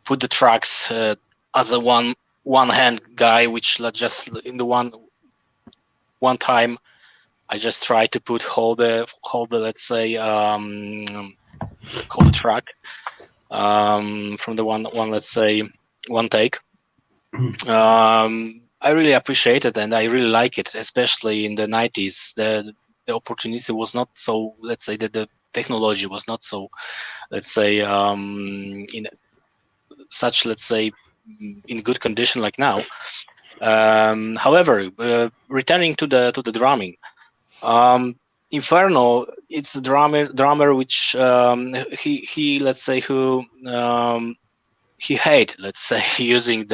put the tracks as a one hand guy, which just in the one time I just try to put hold the let's say hold the track from the one let's say one take. I really appreciate it and I really like it, especially in the 90s. The opportunity was not so, let's say, that the technology was not so, let's say, in such, let's say, in good condition like now. However, returning to the drumming, Inferno, it's a drummer which he let's say who he hate, let's say, using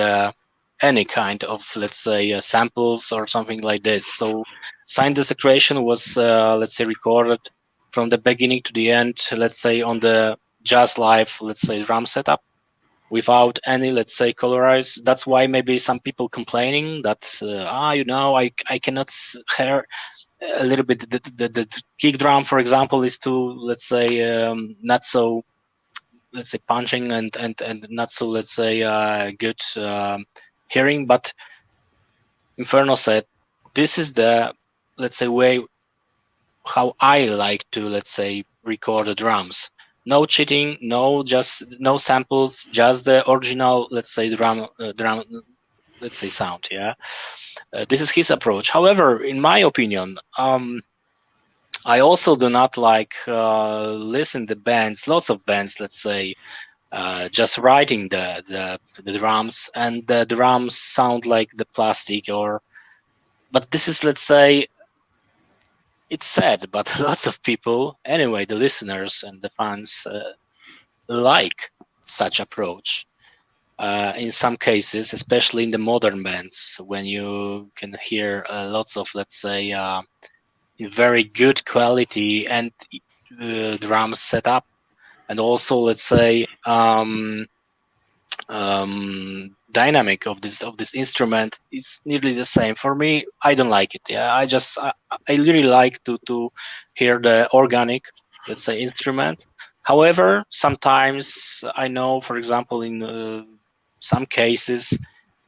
any kind of, let's say, samples or something like this. So Sign Desecration was let's say recorded from the beginning to the end, let's say on the Jazz Live, let's say, drum setup without any, let's say, colorize. That's why maybe some people complaining that you know, I cannot hear a little bit the kick drum, for example, is too, let's say, not so, let's say, punching and not so, let's say, good hearing. But Inferno said this is the, let's say, way how I like to, let's say, record the drums. No cheating, no samples, just the original, let's say, drum let's say, sound. Yeah, this is his approach. However, in my opinion, I also do not like listen to bands, lots of bands, let's say, just writing the drums, and the drums sound like the plastic, but this is, let's say, it's sad, but lots of people, anyway, the listeners and the fans like such approach. In some cases, especially in the modern bands, when you can hear lots of, let's say, very good quality and drums set up, and also, let's say, dynamic of this instrument is nearly the same. For me, I don't like it. Yeah, I really like to hear the organic, let's say, instrument. However, sometimes I know, for example, in some cases,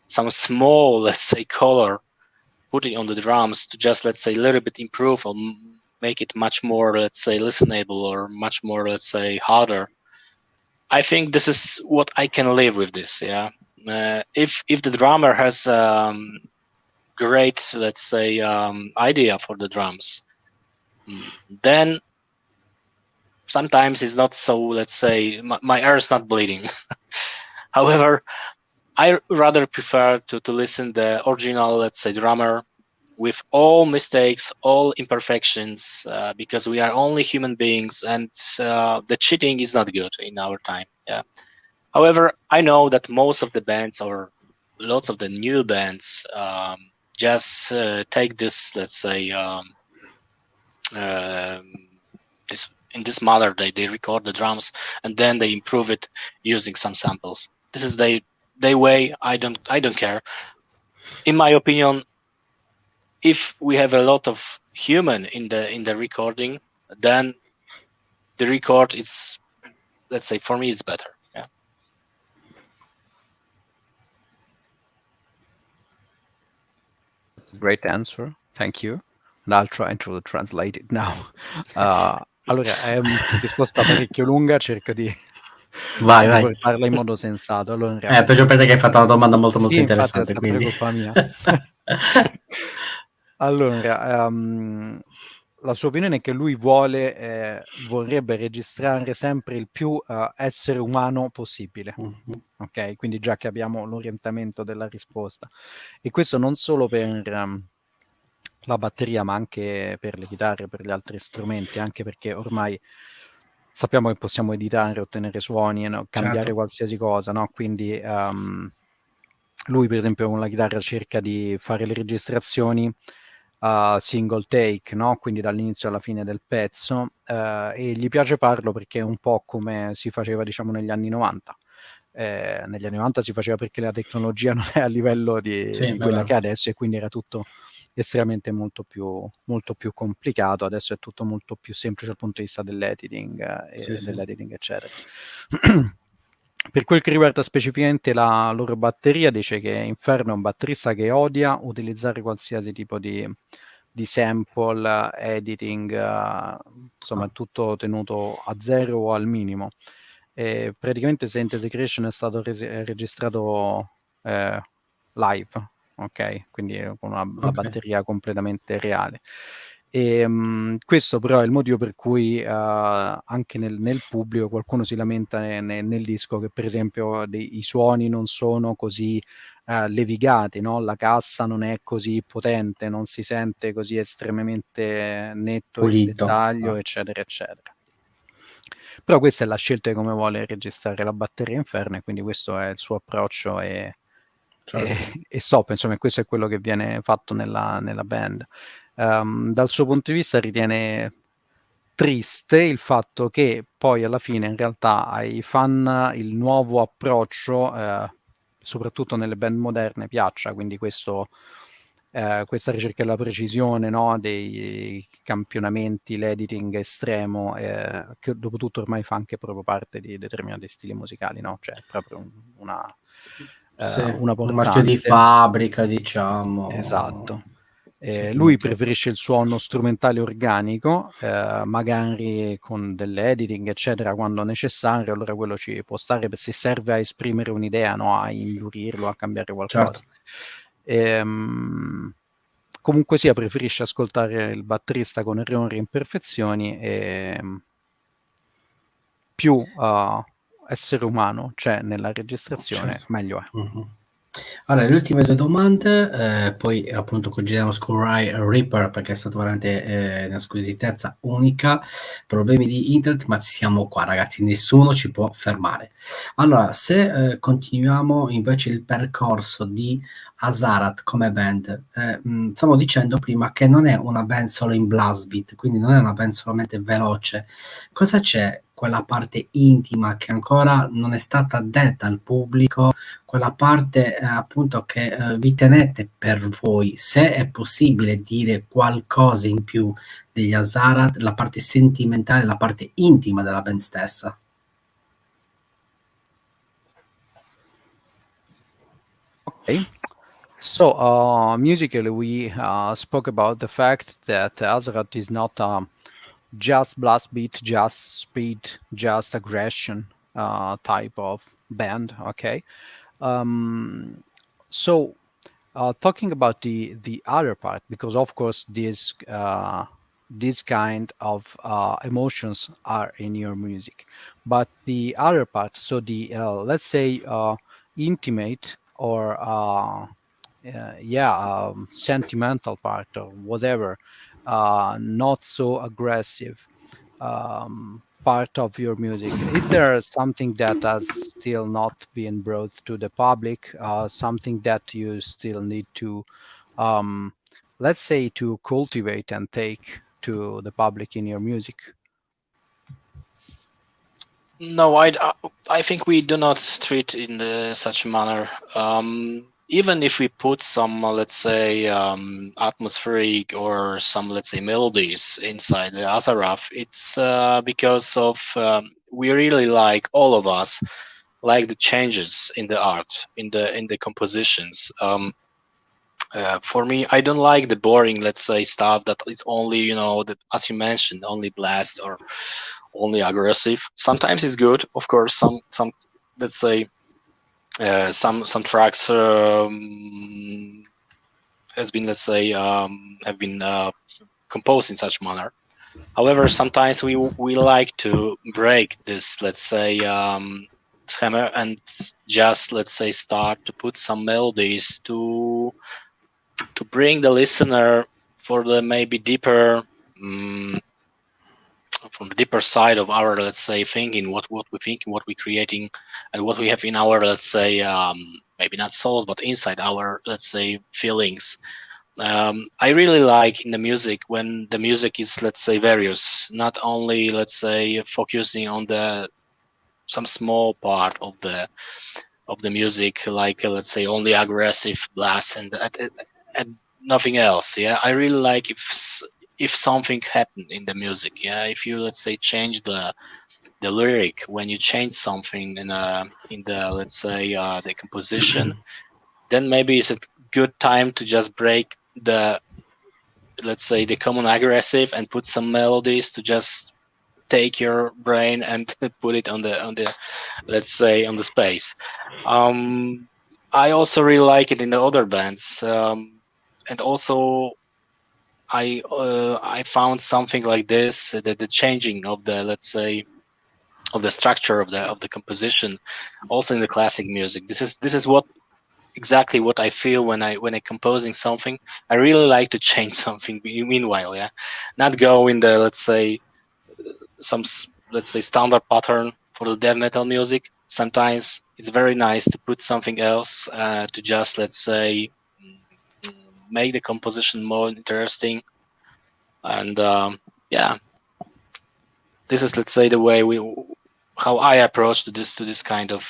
some small, let's say, color putting on the drums to just, let's say, a little bit improve or make it much more, let's say, listenable, or much more, let's say, harder. I think this is what I can live with this. Yeah. If the drummer has great, let's say, idea for the drums, then sometimes it's not so, let's say, my ear is not bleeding. However, I rather prefer to listen the original, let's say, drummer with all mistakes, all imperfections, because we are only human beings, and the cheating is not good in our time. Yeah. However, I know that most of the bands, or lots of the new bands, just take this, let's say, this in this manner. They record the drums and then they improve it using some samples. This is their way. I don't care. In my opinion, if we have a lot of human in the recording, then the record is, let's say, for me, it's better. Yeah. Great answer, thank you. And I'll try to translate it now. Allora, è una risposta parecchio lunga, cerco di Vai. portarla in modo sensato. Allora, Peggio per te che hai fatto una domanda molto sì, infatti è interessante, sempre quindi. colpa mia. Allora, la sua opinione è che lui vorrebbe registrare sempre il più essere umano possibile. Ok, quindi già che abbiamo l'orientamento della risposta. E questo non solo per la batteria, ma anche per le chitarre, per gli altri strumenti, anche perché ormai sappiamo che possiamo editare, ottenere suoni, no? Cambiare Certo. qualsiasi cosa, no? Quindi lui, per esempio, con la chitarra cerca di fare le registrazioni a single take, no? Quindi dall'inizio alla fine del pezzo, e gli piace farlo perché è un po' come si faceva, diciamo, negli anni 90. Negli anni 90 si faceva perché la tecnologia non è a livello di quella che è adesso, e quindi era tutto estremamente molto più complicato. Adesso è tutto molto più semplice dal punto di vista dell'editing, dell'editing, eccetera. Per quel che riguarda specificamente la loro batteria, dice che Inferno è un batterista che odia utilizzare qualsiasi tipo di sample, editing, insomma tutto tenuto a zero o al minimo. Praticamente Synthesis Creation è stato registrato live, ok? Quindi con la batteria completamente reale. Questo però è il motivo per cui anche nel pubblico qualcuno si lamenta nel disco che, per esempio, i suoni non sono così levigati, no? La cassa non è così potente, non si sente così estremamente netto Pulito. il dettaglio, eccetera, eccetera. Però questa è la scelta di come vuole registrare la batteria Inferno, e quindi questo è il suo approccio e so, insomma, questo è quello che viene fatto nella band. Dal suo punto di vista ritiene triste il fatto che poi alla fine in realtà ai fan il nuovo approccio, soprattutto nelle band moderne, piaccia, quindi questa ricerca della precisione, no? Dei campionamenti, l'editing estremo, che dopo tutto ormai fa anche proprio parte di determinati stili musicali, no? Cioè proprio una un marchio di fabbrica, diciamo. Esatto. Lui preferisce il suono strumentale organico, magari con dell'editing, eccetera, quando necessario. Allora quello ci può stare se serve a esprimere un'idea, no? A indurirlo, a cambiare qualcosa. Comunque sia, preferisce ascoltare il batterista con errori e imperfezioni, e più essere umano c'è nella registrazione, meglio è. Allora, le ultime 2 domande, poi appunto congediamo Reaper perché è stato veramente una squisitezza unica. Problemi di internet, ma ci siamo qua, ragazzi, nessuno ci può fermare. Allora, se continuiamo invece il percorso di Azarath come band, stavo dicendo prima che non è una band solo in blast beat, quindi non è una band solamente veloce. Cosa c'è? Quella parte intima che ancora non è stata detta al pubblico, quella parte appunto che vi tenete per voi, se è possibile dire qualcosa in più degli Azarath, la parte sentimentale, la parte intima della band stessa. Ok, So musically, we spoke about the fact that Azarath is not just blast beat, just speed, just aggression type of band. Okay. So talking about the other part, because of course this kind of emotions are in your music, but the other part, so the let's say intimate or sentimental part or whatever, not so aggressive part of your music, is there something that has still not been brought to the public, something that you still need to let's say to cultivate and take to the public in your music? No, I think we do not treat in such a manner. Even if we put some, let's say, atmospheric or some, let's say, melodies inside the Azarath, it's because of we really like, all of us like the changes in the art, in the compositions. For me, I don't like the boring, let's say, stuff that is only, as you mentioned, only blast or only aggressive. Sometimes it's good, of course. Some let's say some tracks has been, let's say, have been composed in such manner. However, sometimes we like to break this, let's say, schema and just, let's say, start to put some melodies to bring the listener for the maybe deeper from the deeper side of our, let's say, thinking, what we think, what we're creating, and what we have in our, let's say, maybe not souls, but inside our, let's say, feelings. I really like in the music when the music is, let's say, various, not only, let's say, focusing on some small part of the music, like let's say only aggressive blast and nothing else. Yeah, I really like if something happened in the music. Yeah, if you, let's say, change the lyric, when you change something in the, let's say, the composition, then maybe it's a good time to just break the, let's say, the common aggressive and put some melodies to just take your brain and put it on the let's say on the space. I also really like it in the other bands, and also I found something like this, that the changing of the, let's say, of the structure of the composition, also in the classic music. This is what exactly what I feel when I composing something. I really like to change something meanwhile, yeah, not go in the, let's say, some, let's say, standard pattern for the death metal music. Sometimes it's very nice to put something else to just, let's say, make the composition more interesting. And yeah, this is, let's say, the way how I approach to this kind of.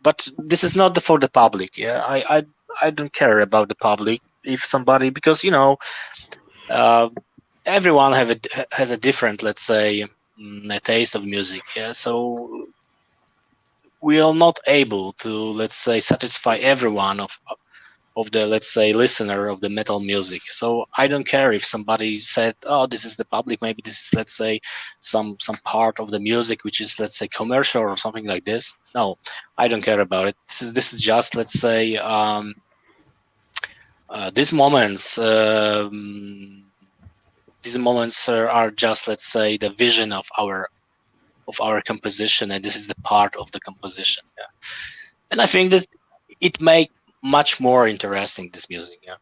But this is not for the public. Yeah, I don't care about the public. If somebody, because everyone has a different, let's say, a taste of music. Yeah, so we are not able to, let's say, satisfy everyone of the, let's say, listener of the metal music. So I don't care if somebody said, oh, this is the public, maybe this is, let's say, some part of the music which is, let's say, commercial or something like this. No, I don't care about it. This is just, let's say, these moments are just, let's say, the vision of our composition, and this is the part of the composition. Yeah, and I think that it make much more interesting, this music. Yeah,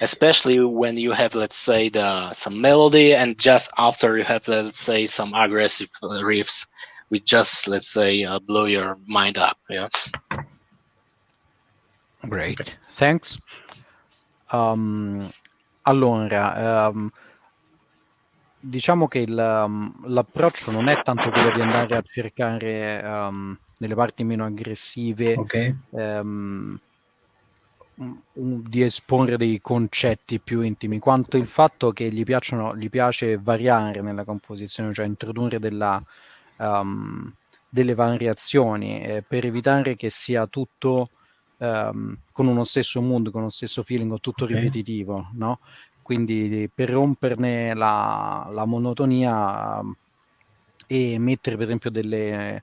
especially when you have, let's say, some melody, and just after you have, let's say, some aggressive riffs, which just, let's say, blow your mind up. Yeah. Great, thanks. Allora, diciamo che l'approccio non è tanto quello di andare a cercare nelle parti meno aggressive, Ok. di esporre dei concetti più intimi, quanto il fatto che gli piace variare nella composizione, cioè introdurre delle variazioni, per evitare che sia tutto con uno stesso mood, con uno stesso feeling, tutto ripetitivo, no? Quindi per romperne la monotonia e mettere per esempio delle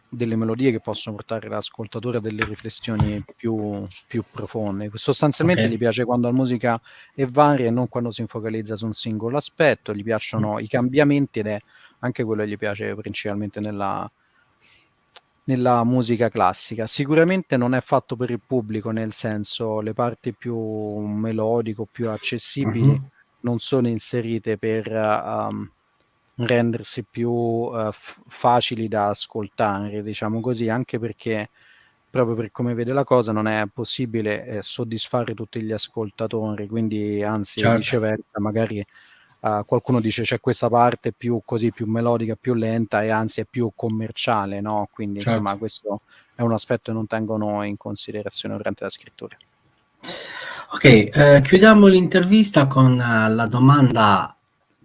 melodie che possono portare l'ascoltatore a delle riflessioni più profonde. Sostanzialmente gli piace quando la musica è varia e non quando si focalizza su un singolo aspetto, gli piacciono i cambiamenti ed è anche quello che gli piace principalmente nella musica classica. Sicuramente non è fatto per il pubblico, nel senso le parti più melodiche, più accessibili non sono inserite per rendersi più facili da ascoltare, diciamo così, anche perché proprio per come vede la cosa non è possibile soddisfare tutti gli ascoltatori, quindi anzi viceversa, magari qualcuno dice c'è questa parte più così, più melodica, più lenta e anzi è più commerciale, no? Quindi insomma questo è un aspetto che non tengono in considerazione durante la scrittura. Ok, chiudiamo l'intervista con la domanda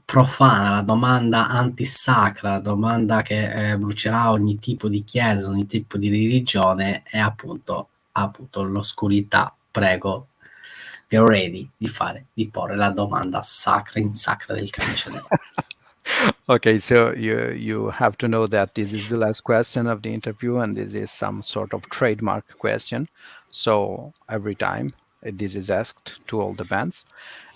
profana, la domanda antisacra, la domanda che brucerà ogni tipo di chiesa, ogni tipo di religione, è appunto l'oscurità. Prego, get ready di porre la domanda sacra in sacra del Calice Nero. Okay, so you have to know that this is the last question of the interview, and this is some sort of trademark question. So every time this is asked to all the bands,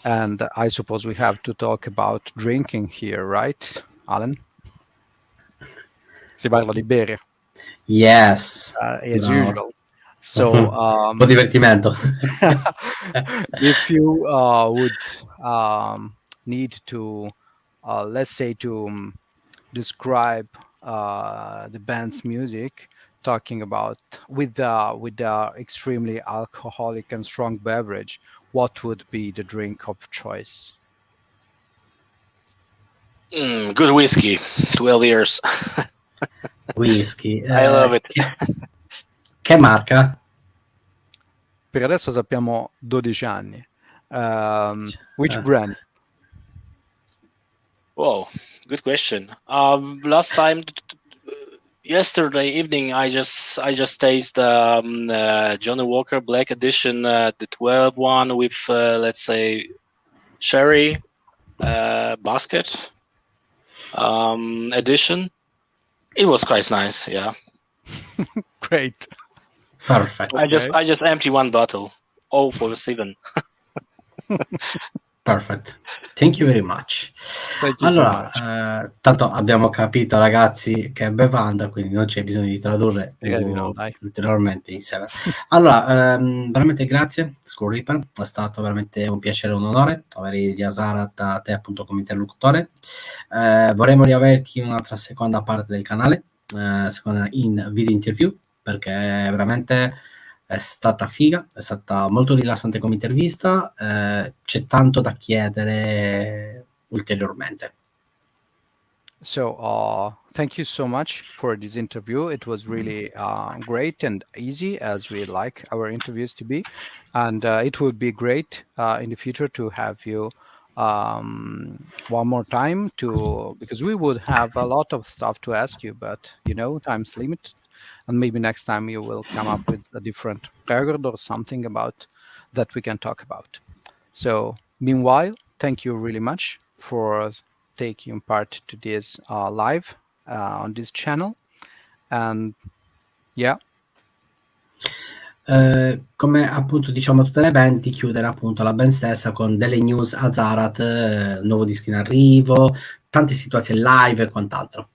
and I suppose we have to talk about drinking here, right, Alan? Si parla di bere. Yes. As usual. So un po' divertimento. if you would need to let's say to describe the band's music, talking about with extremely alcoholic and strong beverage, what would be the drink of choice? Good whiskey, 12 years. Whisky. I love it. Che marca? Per adesso sappiamo 12 anni. Which brand? Whoa, good question. Last time, yesterday evening, I just tasted Johnny Walker Black Edition, the 12 one with let's say sherry basket edition. It was quite nice, yeah. Great. Perfect. Okay. I just empty one bottle, all for 7. Perfect. Thank you very much. Thank you allora, so much. Tanto abbiamo capito, ragazzi, che è bevanda, quindi non c'è bisogno di tradurre ulteriormente insieme. Allora, veramente grazie, Skull Reaper, è stato veramente un piacere e un onore avere di Azarath a te appunto come interlocutore. Vorremmo riaverti in un'altra seconda parte del canale, in video interview, perché veramente è stata figa, è stata molto rilassante come intervista, c'è tanto da chiedere ulteriormente. So thank you so much for this interview. It was really great and easy, as we like our interviews to be, and it would be great in the future to have you one more time, because we would have a lot of stuff to ask you, but time's limited. And maybe next time you will come up with a different record or something about that we can talk about. So meanwhile, thank you really much for taking part to this live on this channel. And yeah. Come appunto diciamo tutte le band, di chiudere appunto la band stessa con delle news Azarath, nuovo disco in arrivo, tante situazioni live e quant'altro.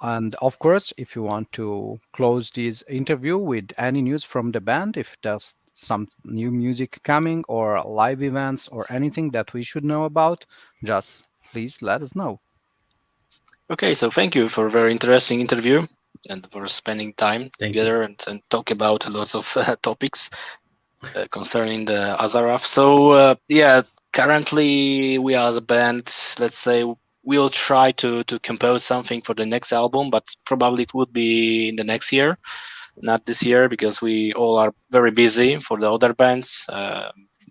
And of course, if you want to close this interview with any news from the band, if there's some new music coming or live events or anything that we should know about, just please let us know. Okay, so thank you for a very interesting interview and for spending time together and talk about lots of topics concerning the Azarath. So currently we are the band, let's say, we'll try to compose something for the next album, but probably it would be in the next year, not this year, because we all are very busy for the other bands.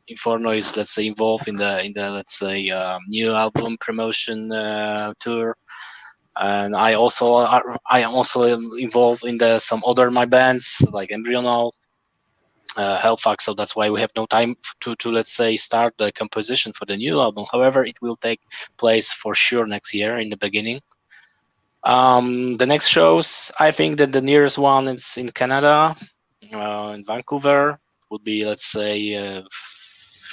Inferno is, let's say, involved in the let's say new album promotion tour, and I am also involved in some other my bands like Embryonal. Hellfuck, so that's why we have no time to let's say start the composition for the new album. However, it will take place for sure next year in the beginning. The next shows, I think that the nearest one is in Canada, in Vancouver. Would be, let's say,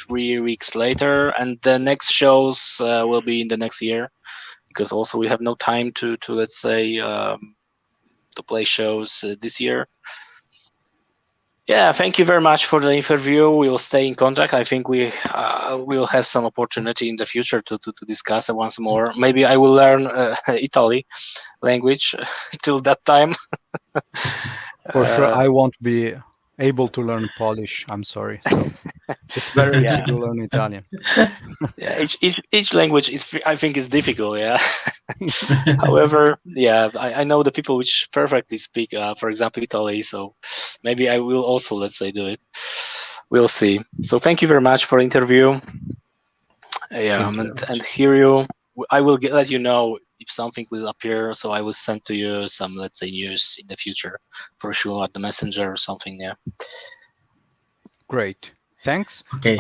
3 weeks later, and the next shows will be in the next year, because also we have no time to let's say to play shows this year. Yeah, thank you very much for the interview. We will stay in contact. I think we will have some opportunity in the future to discuss it once more. Maybe I will learn Italy language till that time. For sure, I won't be able to learn Polish. I'm sorry. So it's better Yeah. to learn Italian. Yeah, each language I think is difficult. Yeah. However, yeah, I know the people which perfectly speak, for example, Italy. So maybe I will also, let's say, do it. We'll see. So thank you very much for the interview. Yeah, and here I will let you know if something will appear. So I will send to you some, let's say, news in the future for sure at the messenger or something. Yeah. Great. Thanks. Okay.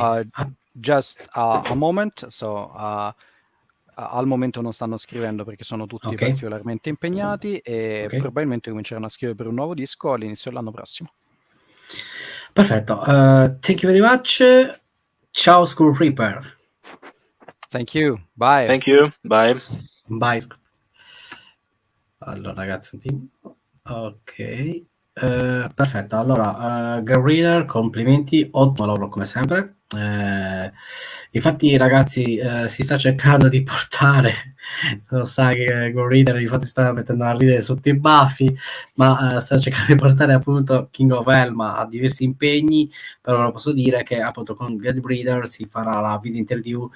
Just a moment. So al momento non stanno scrivendo perché sono tutti particolarmente impegnati e probabilmente cominceranno a scrivere per un nuovo disco all'inizio dell'anno prossimo. Perfetto. Thank you very much. Ciao School Reaper. Thank you. Bye. Thank you. Bye. Bye. Allora ragazzi, ok. Perfetto. Allora, Girl Reader, complimenti, ottimo lavoro come sempre. Infatti ragazzi, si sta cercando di portare, lo sa che Girl Reader infatti sta mettendo a ridere sotto i baffi, ma sta cercando di portare appunto King of Elma a diversi impegni, però lo posso dire che appunto con Girl Reader si farà la video interview,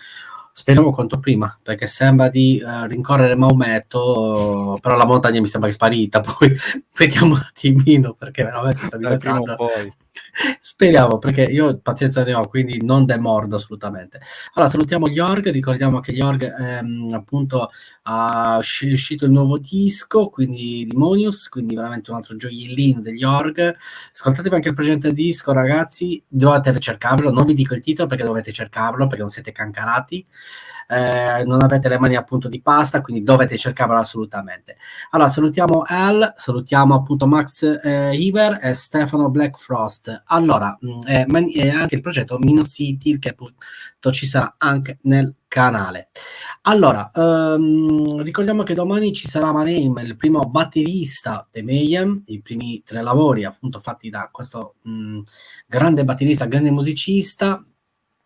speriamo quanto prima, perché sembra di rincorrere Maometto, però la montagna mi sembra che è sparita, poi vediamo un attimino, perché veramente sta diventando... Speriamo, perché io pazienza ne ho, quindi non demordo assolutamente. Allora, salutiamo gli org, ricordiamo che gli org appunto ha uscito il nuovo disco, quindi Demonius, quindi veramente un altro gioiellino degli org. Ascoltatevi anche il progetto disco, ragazzi, dovete cercarlo, non vi dico il titolo perché dovete cercarlo, perché non siete cancarati. Non avete le mani appunto di pasta, quindi dovete cercarlo assolutamente. Allora salutiamo Al, salutiamo appunto Max Iver e Stefano Blackfrost. Allora anche il progetto Min City che appunto ci sarà anche nel canale. Allora ricordiamo che domani ci sarà Maname, il primo batterista dei Mayhem, i primi 3 lavori appunto fatti da questo grande batterista, grande musicista.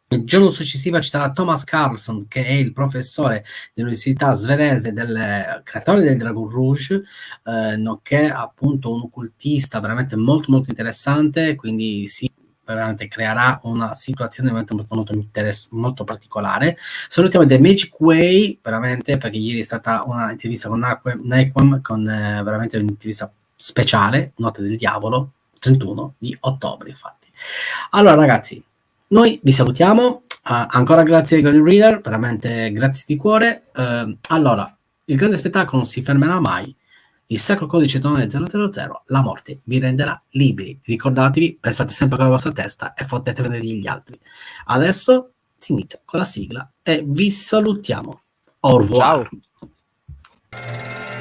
Il giorno successivo ci sarà Thomas Carlson, che è il professore dell'università svedese, del creatore del Dragon Rouge, nonché appunto un occultista veramente molto molto interessante, quindi sì, veramente creerà una situazione veramente molto particolare. Salutiamo The Magic Way, veramente, perché ieri è stata un'intervista con Naquam, con veramente un'intervista speciale, Notte del Diavolo, 31 di ottobre, infatti. Allora ragazzi, noi vi salutiamo, ancora grazie ai Golden Reader, veramente grazie di cuore. Allora, il grande spettacolo non si fermerà mai, il sacro codice tonale 000, la morte vi renderà liberi. Ricordatevi, pensate sempre con la vostra testa e fottetevene degli altri. Adesso si inizia con la sigla e vi salutiamo. Au revoir. Ciao.